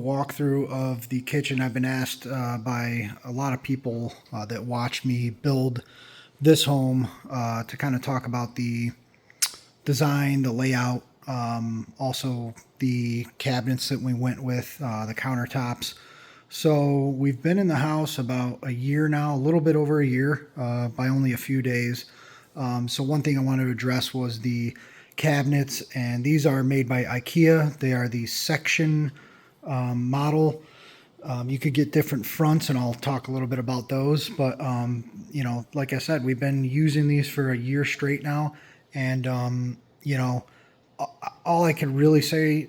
walkthrough of the kitchen. I've been asked by a lot of people that watch me build this home to kind of talk about the design, the layout, also the cabinets that we went with, the countertops. So we've been in the house about a year now, a little bit over a year, by only a few days. So one thing I wanted to address was the cabinets, and these are made by Ikea. They are the section model. You could get different fronts, and I'll talk a little bit about those. But, you know, like I said, we've been using these for a year straight now. And, you know, all I can really say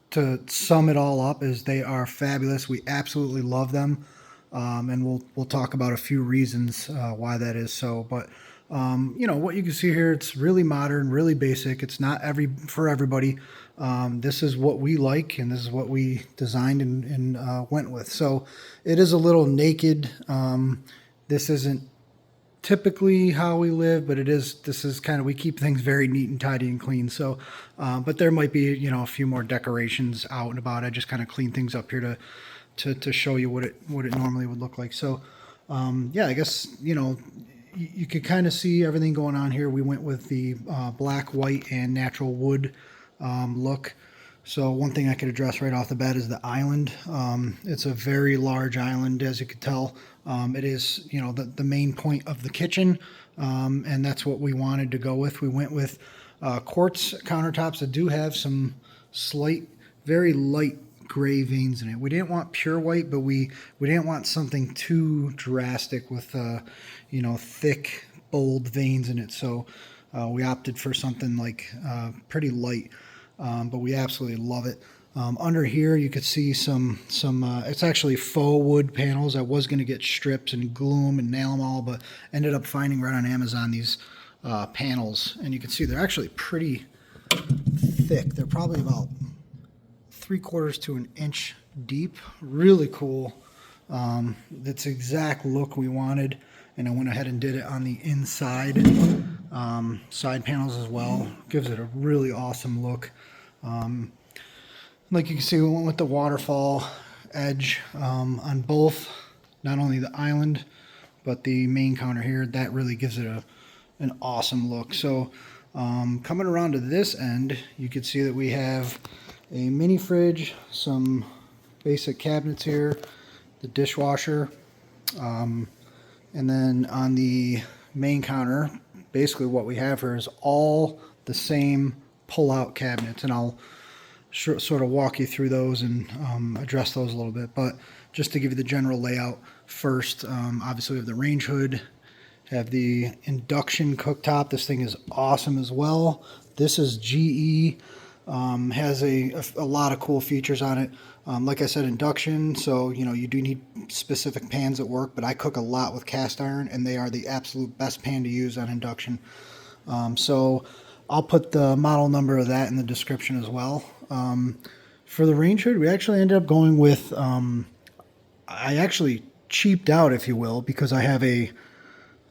to sum it all up is they are fabulous. We absolutely love them. And we'll talk about a few reasons why that is so. But, you know, what you can see here, it's really modern, really basic. It's not for everybody. This is what we like, and this is what we designed and went with. So it is a little naked. This isn't typically how we live, but this is kind of, we keep things very neat and tidy and clean. So, but there might be, you know, a few more decorations out and about. I just kind of clean things up here to show you what it normally would look like. So, yeah, I guess, you know, you could kind of see everything going on here. We went with the black, white, and natural wood look. So one thing I could address right off the bat is the island. It's a very large island, as you could tell. It is, you know, the main point of the kitchen, and that's what we wanted to go with. We went with quartz countertops that do have some slight, very light gray veins in it. We didn't want pure white, but we didn't want something too drastic with, you know, thick, bold veins in it. So we opted for something like pretty light, but we absolutely love it. Under here, you could see some it's actually faux wood panels. I was going to get strips and glue them and nail them all, but ended up finding right on Amazon these panels. And you can see they're actually pretty thick. They're probably about 3/4 to an inch deep. Really cool. That's the exact look we wanted, and I went ahead and did it on the inside side panels as well. Gives it a really awesome look. Like you can see, we went with the waterfall edge on both, not only the island but the main counter here. That really gives it an awesome look. So coming around to this end, you can see that we have a mini fridge, some basic cabinets here, the dishwasher, and then on the main counter, basically what we have here is all the same pull-out cabinets, and I'll sort of walk you through those and address those a little bit. But just to give you the general layout first, obviously we have the range hood, have the induction cooktop. This thing is awesome as well. This is GE. Has a lot of cool features on it. Like I said, induction, so you know you do need specific pans at work, but I cook a lot with cast iron, and they are the absolute best pan to use on induction. So I'll put the model number of that in the description as well. For the range hood, we actually ended up going with, I actually cheaped out, if you will, because I have a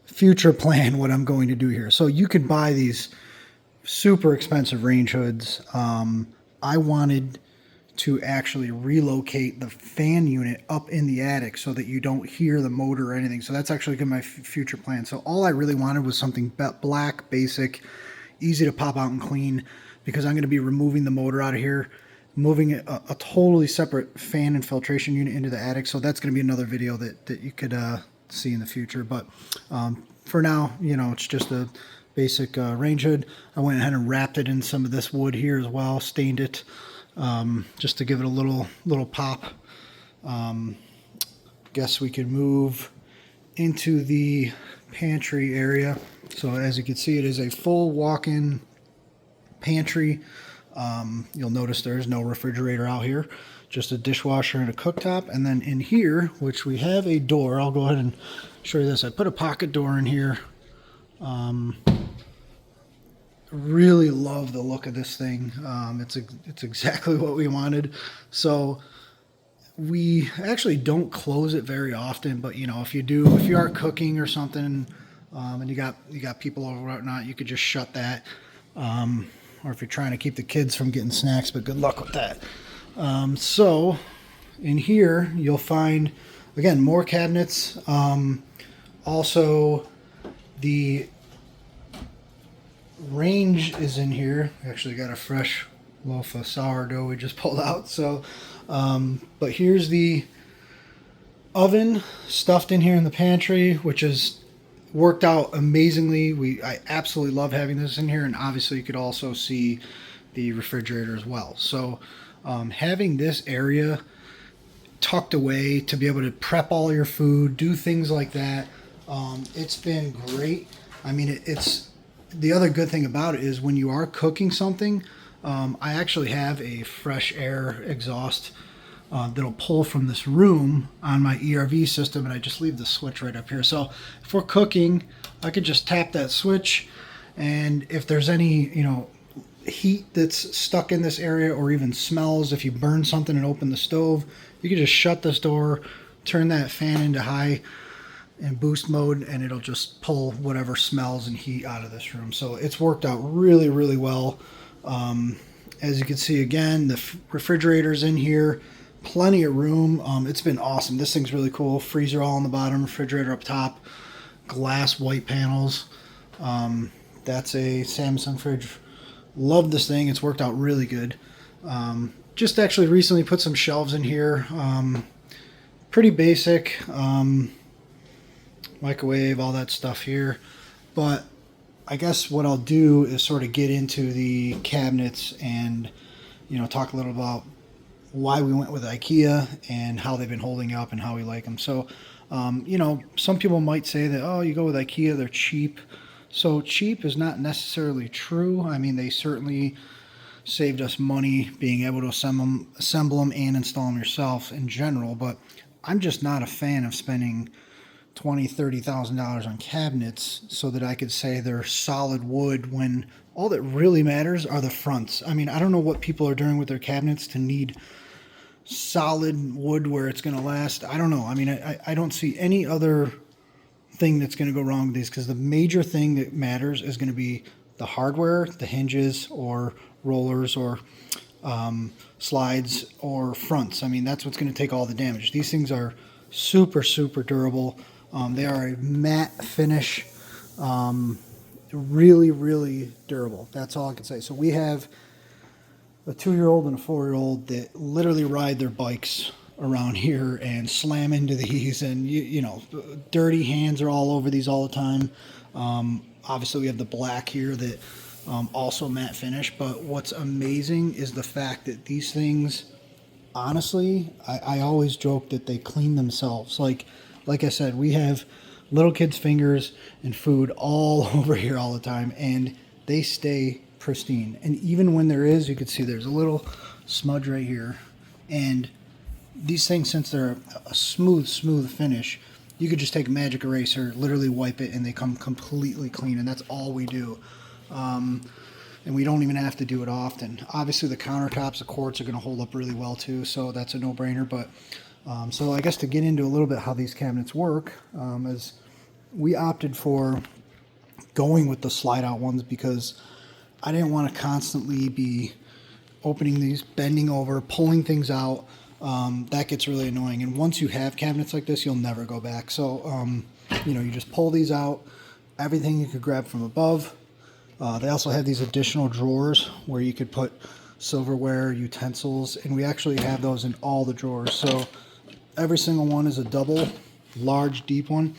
future plan what I'm going to do here. So you can buy these super expensive range hoods. I wanted to actually relocate the fan unit up in the attic so that you don't hear the motor or anything. So that's actually my future plan. So all I really wanted was something black, basic, easy to pop out and clean, because I'm going to be removing the motor out of here, moving a totally separate fan and filtration unit into the attic. So that's going to be another video that you could see in the future. But for now, you know, it's just a basic range hood. I went ahead and wrapped it in some of this wood here as well, stained it just to give it a little pop. Guess we can move into the pantry area. So as you can see, it is a full walk-in pantry. You'll notice there's no refrigerator out here, just a dishwasher and a cooktop. And then in here, which we have a door, I'll go ahead and show you this. I put a pocket door in here. Really love the look of this thing. It's exactly what we wanted. So we actually don't close it very often, but you know, if you are cooking or something, and you got people over or whatnot, you could just shut that. Or if you're trying to keep the kids from getting snacks, but good luck with that. So in here you'll find, again, more cabinets. Also, the range is in here. Actually got a fresh loaf of sourdough we just pulled out. So, but here's the oven stuffed in here in the pantry, which is worked out amazingly. I absolutely love having this in here, and obviously you could also see the refrigerator as well. So having this area tucked away to be able to prep all your food, do things like that, it's been great. I mean, it's the other good thing about it is when you are cooking something, I actually have a fresh air exhaust that'll pull from this room on my ERV system, and I just leave the switch right up here. So if we're cooking, I could just tap that switch, and if there's any, heat that's stuck in this area, or even smells, if you burn something and open the stove, you can just shut this door, turn that fan into high and boost mode, and it'll just pull whatever smells and heat out of this room. So it's worked out really, really well. As you can see, again, the refrigerator's in here, plenty of room. It's been awesome. This thing's really cool. Freezer all on the bottom, refrigerator up top, glass white panels. That's a Samsung fridge. Love this thing. It's worked out really good. Just actually recently put some shelves in here. Pretty basic. Microwave, all that stuff here. But I guess what I'll do is sort of get into the cabinets and, talk a little about why we went with Ikea and how they've been holding up and how we like them. So, some people might say that, oh, you go with Ikea, they're cheap. So cheap is not necessarily true. I mean, they certainly saved us money being able to assemble them and install them yourself in general. But I'm just not a fan of spending $20,000-$30,000 on cabinets so that I could say they're solid wood when all that really matters are the fronts. I mean, I don't know what people are doing with their cabinets to need solid wood where it's going to last. I don't know. I mean, I don't see any other thing that's going to go wrong with these, because the major thing that matters is going to be the hardware, the hinges or rollers or slides or fronts. I mean, that's what's going to take all the damage. These things are super, super durable. They are a matte finish, really, really durable. That's all I can say. So we have a 2-year-old and a 4-year-old that literally ride their bikes around here and slam into these, and dirty hands are all over these all the time. Obviously we have the black here that also matte finish, but what's amazing is the fact that these things, honestly, I always joke that they clean themselves. Like I said, we have little kids' fingers and food all over here all the time, and they stay pristine. And even when there is, you can see there's a little smudge right here, and these things, since they're a smooth finish, you could just take a magic eraser, literally wipe it, and they come completely clean, and that's all we do. And we don't even have to do it often. Obviously the countertops, the quartz are going to hold up really well too, so that's a no-brainer. But so I guess to get into a little bit how these cabinets work, is we opted for going with the slide-out ones because I didn't want to constantly be opening these, bending over, pulling things out. That gets really annoying, and once you have cabinets like this, you'll never go back. So you just pull these out, everything you could grab from above. They also have these additional drawers where you could put silverware, utensils, and we actually have those in all the drawers. So every single one is a double, large, deep one.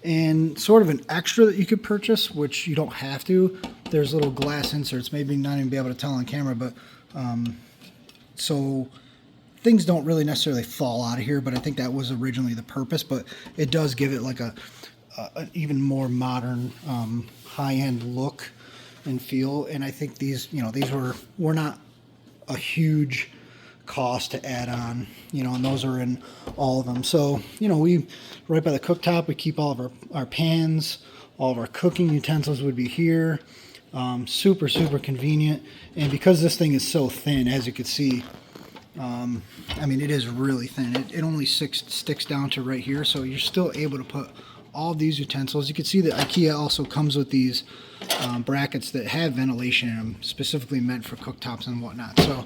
And sort of an extra that you could purchase, which you don't have to, there's little glass inserts, maybe not even be able to tell on camera, but so things don't really necessarily fall out of here, but I think that was originally the purpose. But it does give it like an even more modern, high-end look and feel. And I think these were not a huge cost to add on, and those are in all of them. So we right by the cooktop, we keep all of our pans, all of our cooking utensils would be here. Super convenient. And because this thing is so thin, as you can see, I mean, it is really thin. It only sticks down to right here, so you're still able to put all of these utensils. You can see that Ikea also comes with these brackets that have ventilation in them, specifically meant for cooktops and whatnot. So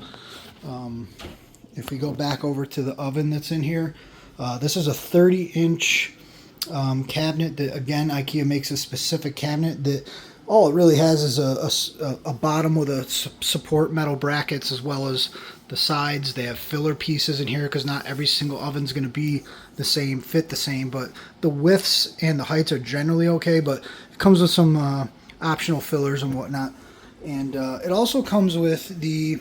if we go back over to the oven that's in here, this is a 30-inch cabinet that, again, Ikea makes a specific cabinet that all it really has is a bottom with a support metal brackets, as well as the sides. They have filler pieces in here because not every single oven's going to be the same, fit the same, but the widths and the heights are generally okay, but it comes with some optional fillers and whatnot. And it also comes with the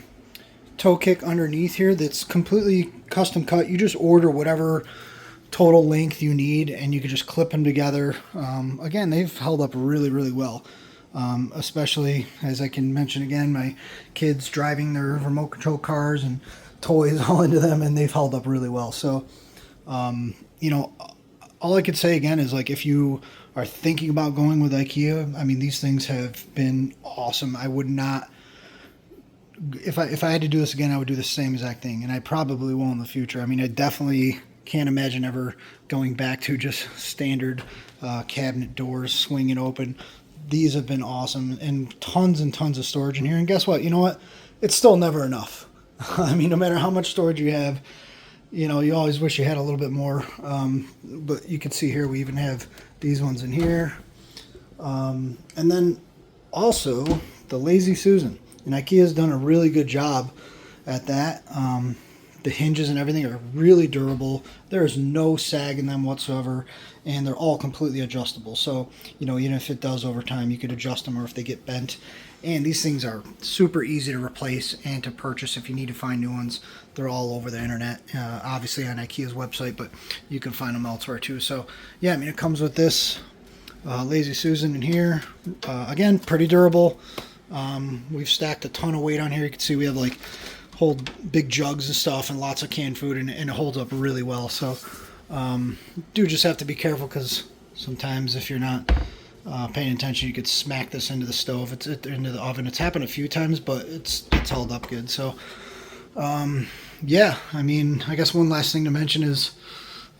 toe kick underneath here that's completely custom cut. You just order whatever total length you need and you can just clip them together. Again, they've held up really, really well. Especially, as I can mention again, my kids driving their remote control cars and toys all into them, and they've held up really well. So, you know, all I could say again is, like, if you are thinking about going with Ikea, I mean, these things have been awesome. I would not, if I had to do this again, I would do the same exact thing, and I probably will in the future. I mean, I definitely can't imagine ever going back to just standard cabinet doors swinging open. These have been awesome, and tons of storage in here. And guess what? You know what? It's still never enough. I mean, no matter how much storage you have, you know, you always wish you had a little bit more. But you can see here, we even have these ones in here. And then also the Lazy Susan. And IKEA's done a really good job at that. The hinges and everything are really durable. There is no sag in them whatsoever, and they're all completely adjustable. So, you know, even if it does over time, you could adjust them, or if they get bent. And these things are super easy to replace and to purchase if you need to find new ones. They're all over the internet, obviously on Ikea's website, but you can find them elsewhere too. So, yeah, I mean, it comes with this Lazy Susan in here. Again, pretty durable. We've stacked a ton of weight on here. You can see we have like hold big jugs and stuff and lots of canned food, and it holds up really well. So do just have to be careful, because sometimes if you're not paying attention, you could smack this into the stove, into the oven. It's happened a few times, but it's held up good. So yeah, I mean, I guess one last thing to mention is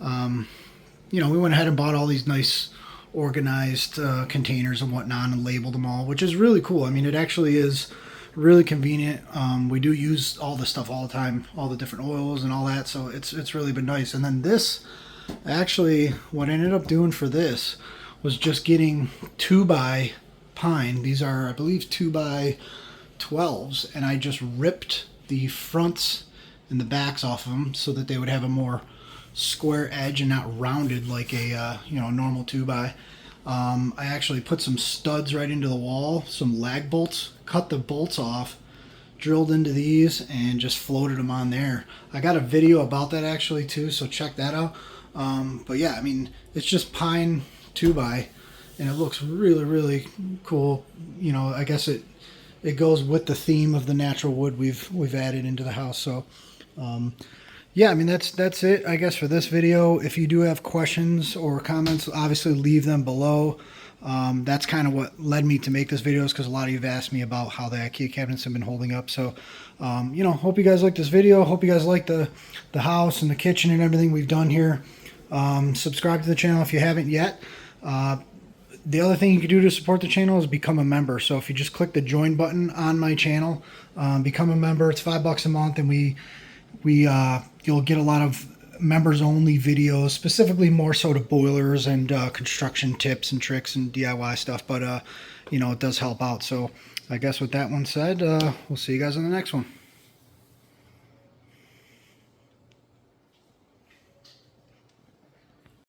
you know, we went ahead and bought all these nice organized containers and whatnot, and labeled them all, which is really cool. I mean, it actually is really convenient. We do use all this stuff all the time, all the different oils and all that, so it's really been nice. And then this, actually, what I ended up doing for this was just getting 2x pine. These are, I believe, 2x12s, and I just ripped the fronts and the backs off of them so that they would have a more square edge and not rounded like a you know, normal 2x. I actually put some studs right into the wall, some lag bolts, cut the bolts off, drilled into these, and just floated them on there. I got a video about that actually too, so check that out. But yeah, I mean, it's just pine 2x, and it looks really, really cool. You know, I guess it goes with the theme of the natural wood we've added into the house. So yeah, I mean, that's it, I guess, for this video. If you do have questions or comments, obviously leave them below. That's kind of what led me to make this video, is because a lot of you have asked me about how the IKEA cabinets have been holding up. So, you know, hope you guys like this video. Hope you guys like the house and the kitchen and everything we've done here. Subscribe to the channel if you haven't yet. The other thing you can do to support the channel is become a member. So if you just click the join button on my channel, become a member. It's $5 a month, and you'll get a lot of members only videos, specifically more so to boilers and construction tips and tricks and DIY stuff, but you know, it does help out. So I guess with that one said, we'll see you guys on the next one.